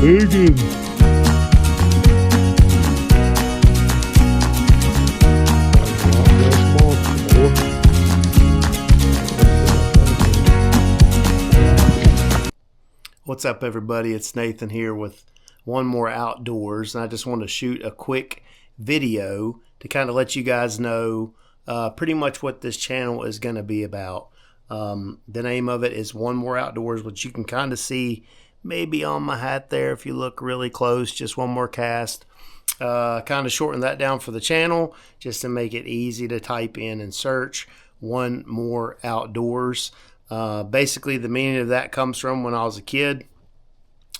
Hagen. What's up, everybody? It's Nathan here with One More Outdoors, and I just want to shoot a quick video to kind of let you guys know pretty much what this channel is going to be about. The name of it is One More Outdoors, which you can kind of see maybe on my hat there if you look really close. Just one more cast. Kind of shorten that down for the channel just to make it easy to type in and search One More Outdoors. Basically, the meaning of that comes from when I was a kid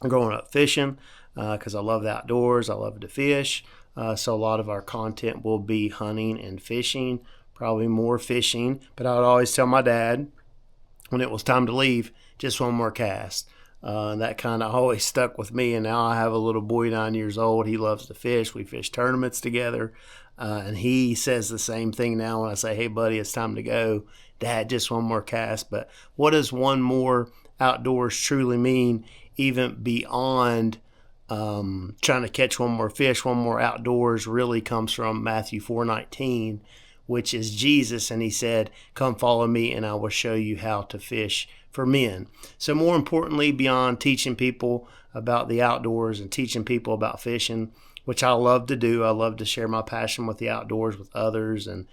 growing up fishing, because I love the outdoors. I love to fish. So a lot of our content will be hunting and fishing, probably more fishing. But I would always tell my dad when it was time to leave, just one more cast. And that kind of always stuck with me. And now I have a little boy, 9 years old. He loves to fish. We fish tournaments together. And he says the same thing now when I say, hey, buddy, it's time to go. Dad, just one more cast. But what does one more outdoors truly mean, even beyond trying to catch one more fish? One more outdoors really comes from Matthew 4:19, which is Jesus. And he said, come follow me and I will show you how to fish for men. So more importantly, beyond teaching people about the outdoors and teaching people about fishing, which I love to do. I love to share my passion with the outdoors with others and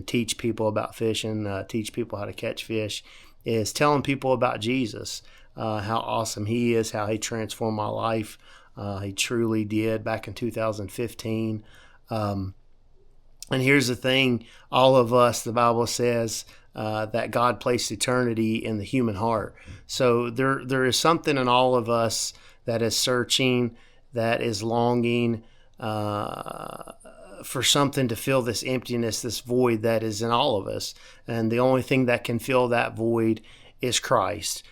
teach people about fishing, teach people how to catch fish, is telling people about Jesus, how awesome he is, how he transformed my life. He truly did back in 2015. And here's the thing, all of us, the Bible says that God placed eternity in the human heart. So there is something in all of us that is searching, that is longing for something to fill this emptiness, this void that is in all of us. And the only thing that can fill that void is Christ.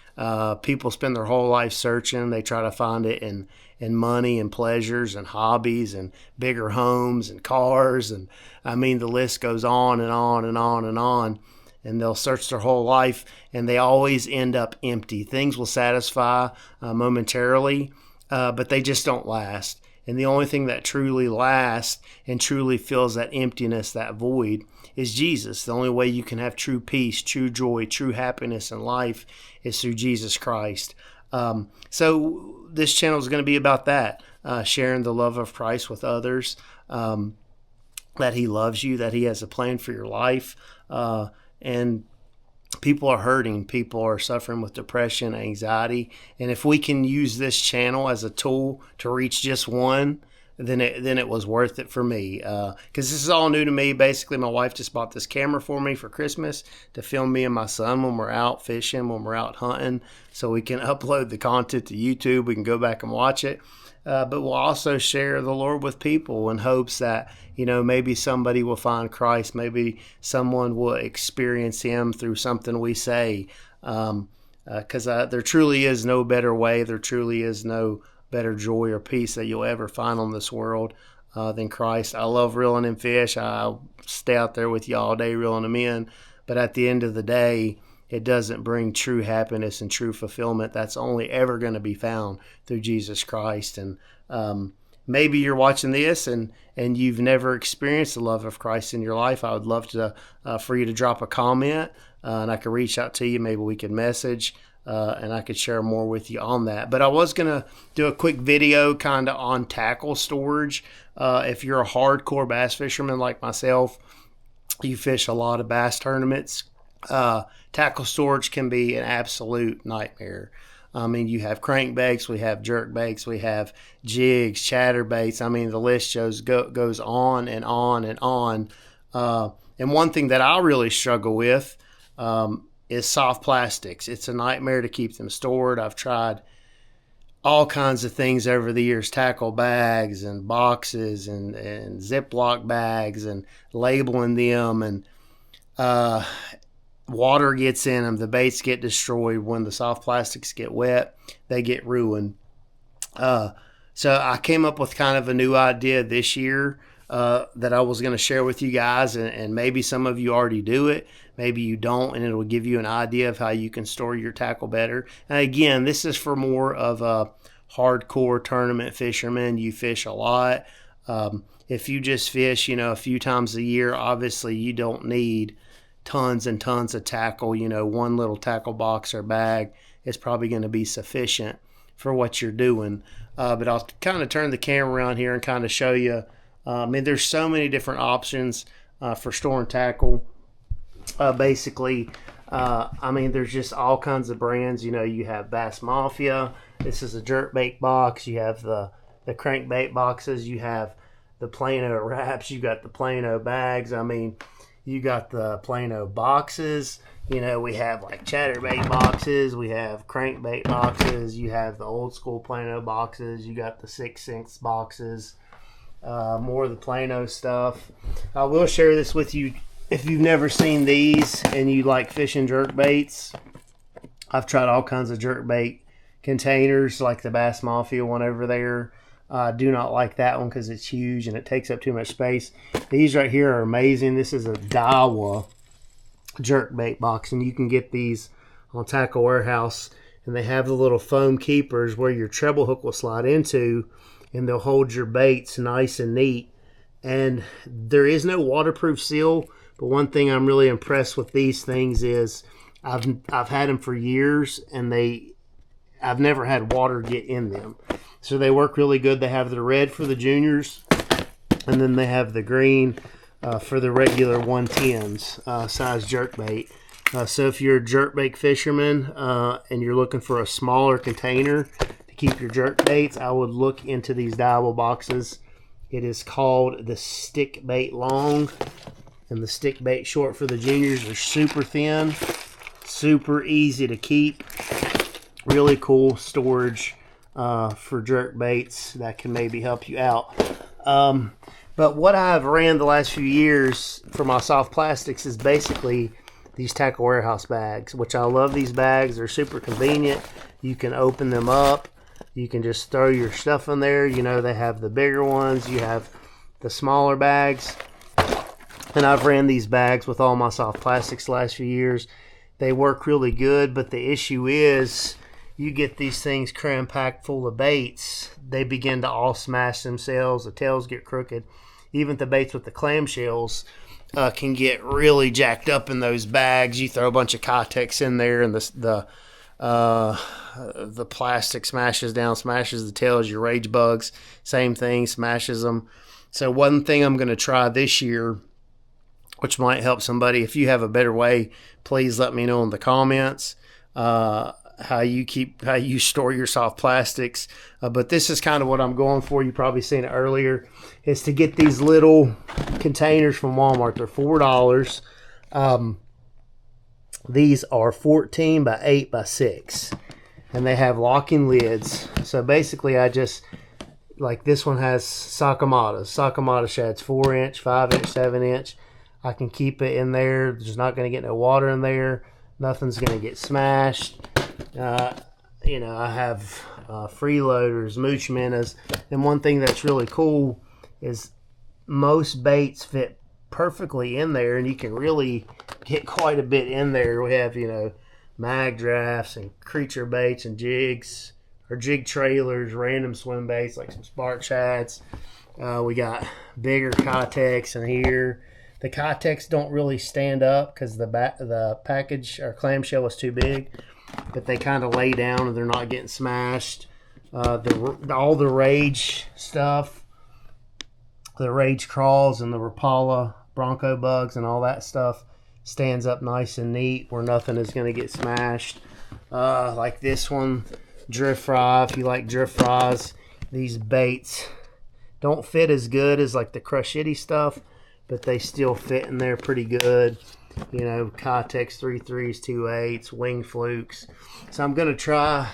People spend their whole life searching. They try to find it in money and pleasures and hobbies and bigger homes and cars. And I mean, the list goes on and on and on and on. And they'll search their whole life and they always end up empty. Things will satisfy momentarily, but they just don't last. And the only thing that truly lasts and truly fills that emptiness, that void, is Jesus. The only way you can have true peace, true joy, true happiness in life is through Jesus Christ. So this channel is going to be about that, sharing the love of Christ with others, that he loves you, that he has a plan for your life. And people are hurting. People are suffering with depression, anxiety. And if we can use this channel as a tool to reach just one, then it was worth it for me. Because this is all new to me. Basically, my wife just bought this camera for me for Christmas to film me and my son when we're out fishing, when we're out hunting, so we can upload the content to YouTube. We can go back and watch it. But we'll also share the Lord with people in hopes that, maybe somebody will find Christ. Maybe someone will experience him through something we say. Because there truly is no better way. There truly is no better joy or peace that you'll ever find on this world than Christ. I love reeling in fish. I'll stay out there with you all day reeling them in. But at the end of the day, it doesn't bring true happiness and true fulfillment. That's only ever going to be found through Jesus Christ. And maybe you're watching this and you've never experienced the love of Christ in your life. I would love to for you to drop a comment and I could reach out to you. Maybe we could message and I could share more with you on that. But I was going to do a quick video kind of on tackle storage. If you're a hardcore bass fisherman like myself, you fish a lot of bass tournaments, tackle storage can be an absolute nightmare. I mean, you have crankbaits, we have jerkbaits, we have jigs, chatterbaits. I mean, the list goes on and on and on. And one thing that I really struggle with is soft plastics. It's a nightmare to keep them stored. I've tried all kinds of things over the years, tackle bags and boxes and Ziploc bags and labeling them, and water gets in them. The baits get destroyed. When the soft plastics get wet, they get ruined. So I came up with kind of a new idea this year that I was going to share with you guys, and maybe some of you already do it, maybe you don't, and it'll give you an idea of how you can store your tackle better. And again, this is for more of a hardcore tournament fisherman, you fish a lot. If you just fish, a few times a year, obviously you don't need tons and tons of tackle. One little tackle box or bag is probably going to be sufficient for what you're doing. But I'll kind of turn the camera around here and kind of show you. There's so many different options for storing tackle. Basically, there's just all kinds of brands. You have Bass Mafia. This is a jerkbait box. You have the crankbait boxes. You have the Plano wraps. You got the Plano bags. You got the Plano boxes. We have like chatterbait boxes. We have crankbait boxes. You have the old school Plano boxes. You got the 6/6 boxes. More of the Plano stuff. I will share this with you. If you've never seen these and you like fishing jerkbaits, I've tried all kinds of jerkbait containers like the Bass Mafia one over there. I do not like that one because it's huge and it takes up too much space. These right here are amazing. This is a Daiwa jerkbait box, and you can get these on Tackle Warehouse, and they have the little foam keepers where your treble hook will slide into, and they'll hold your baits nice and neat. And there is no waterproof seal, but one thing I'm really impressed with these things is I've had them for years, and I've never had water get in them. So they work really good. They have the red for the juniors, and then they have the green for the regular 110s size jerkbait. So if you're a jerkbait fisherman and you're looking for a smaller container to keep your jerkbaits, I would look into these Daiwa boxes. It is called the Stick Bait Long and the Stick Bait Short for the juniors. They're super thin, super easy to keep, really cool storage for jerk baits that can maybe help you out. But what I've ran the last few years for my soft plastics is basically these Tackle Warehouse bags, which I love. These bags are super convenient. You can open them up. You can just throw your stuff in there. They have the bigger ones. You have the smaller bags. And I've ran these bags with all my soft plastics the last few years. They work really good, but the issue is you get these things cram-packed full of baits, they begin to all smash themselves. The tails get crooked. Even the baits with the clamshells can get really jacked up in those bags. You throw a bunch of Kotex in there, and the plastic smashes down, smashes the tails. Your rage bugs, same thing, smashes them. So one thing I'm going to try this year, which might help somebody, if you have a better way, please let me know in the comments. How you store your soft plastics. But this is kind of what I'm going for. You probably seen it earlier. Is to get these little containers from Walmart. They're $4. These are 14 by 8 by 6. And they have locking lids. So basically like this one has Sakamata. Sakamata shads 4-inch, 5-inch, 7-inch. I can keep it in there. There's not going to get no water in there. Nothing's going to get smashed. I have freeloaders, mooch minnows, and one thing that's really cool is most baits fit perfectly in there, and you can really get quite a bit in there. We have, mag drafts and creature baits and jigs, or jig trailers, random swim baits like some spark shads. We got bigger Kotex in here. The Kotex don't really stand up because the package or clamshell is too big, but they kind of lay down and they're not getting smashed. All the Rage stuff, the Rage crawls and the Rapala Bronco bugs and all that stuff stands up nice and neat where nothing is going to get smashed. Like this one, drift fry. If you like drift fries, these baits don't fit as good as like the Crushity stuff, but they still fit in there pretty good. Kotex 3.3s, 2.8s, wing flukes. So I'm going to try,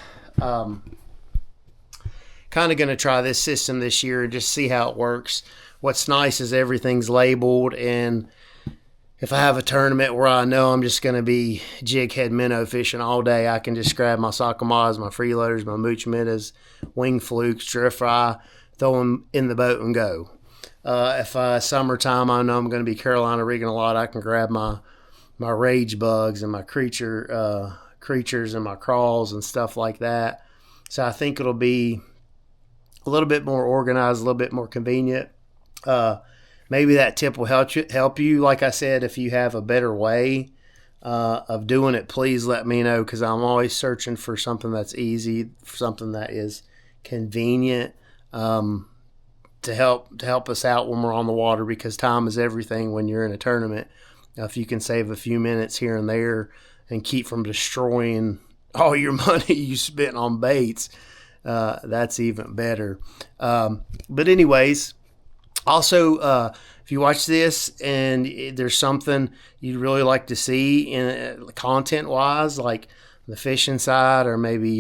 this system this year and just see how it works. What's nice is everything's labeled, and if I have a tournament where I know I'm just going to be jig head minnow fishing all day, I can just grab my Sakamas, my freeloaders, my mooch minnows, wing flukes, drift fry, throw them in the boat and go. If summertime, I know I'm going to be Carolina rigging a lot, I can grab my rage bugs and my creatures and my crawls and stuff like that So I think it'll be a little bit more organized, a little bit more convenient. Maybe that tip will help you. Like I said, if you have a better way of doing it, please let me know, because I'm always searching for something that's easy, for something that is convenient, to help us out when we're on the water, because time is everything when you're in a tournament. If you can save a few minutes here and there and keep from destroying all your money you spent on baits, that's even better. But anyways, also, if you watch this and there's something you'd really like to see in content-wise, like the fishing side, or maybe,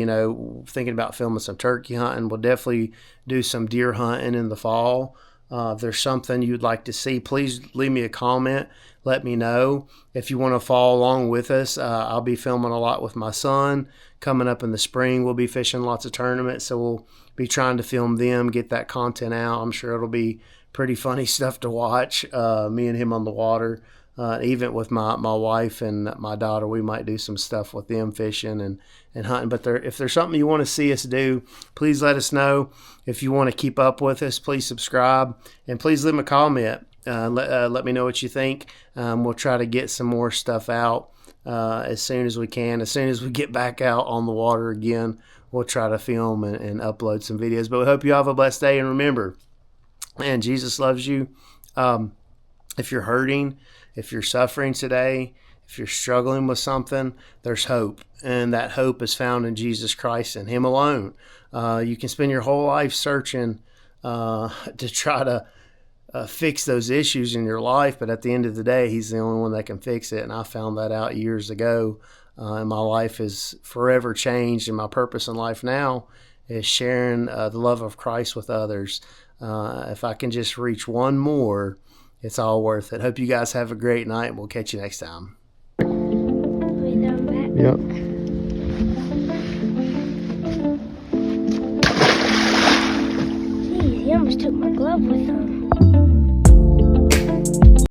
thinking about filming some turkey hunting, we'll definitely do some deer hunting in the fall. If there's something you'd like to see, please leave me a comment. Let me know. If you want to follow along with us, I'll be filming a lot with my son. Coming up in the spring, we'll be fishing lots of tournaments, so we'll be trying to film them, get that content out. I'm sure it'll be pretty funny stuff to watch, me and him on the water. Even with my wife and my daughter, we might do some stuff with them fishing and hunting. But if there's something you want to see us do, please let us know. If you want to keep up with us, please subscribe, and please leave me a comment. Let me know what you think. We'll try to get some more stuff out as soon as we can. As soon as we get back out on the water again, we'll try to film and upload some videos. But we hope you have a blessed day. And remember, man, Jesus loves you. If you're hurting, if you're suffering today, if you're struggling with something, there's hope. And that hope is found in Jesus Christ and Him alone. You can spend your whole life searching to try to fix those issues in your life, but at the end of the day, He's the only one that can fix it. And I found that out years ago, and my life is forever changed. And my purpose in life now is sharing the love of Christ with others. If I can just reach one more, it's all worth it. Hope you guys have a great night, and we'll catch you next time. Yep. Jeez, he almost took my glove with him.